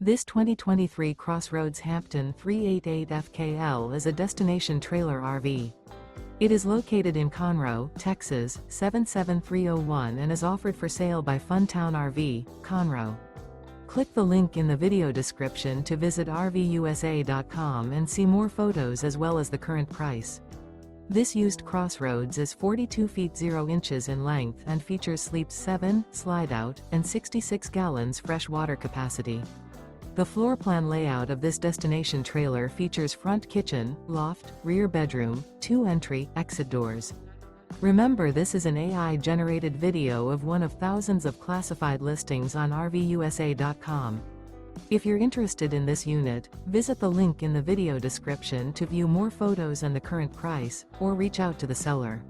This 2023 CrossRoads Hampton 388 FKL is a destination trailer RV. It is located in Conroe, Texas, 77301 and is offered for sale by Funtown RV, Conroe. Click the link in the video description to visit RVUSA.com and see more photos as well as the current price. This used CrossRoads is 42 feet 0 inches in length and features sleeps 7, Slideout, and 66 gallons fresh water capacity. The floor plan layout of this destination trailer features front kitchen, loft, rear bedroom, 2 entry/exit doors. Remember, this is an AI-generated video of one of thousands of classified listings on RVUSA.com. If you're interested in this unit, visit the link in the video description to view more photos and the current price, or reach out to the seller.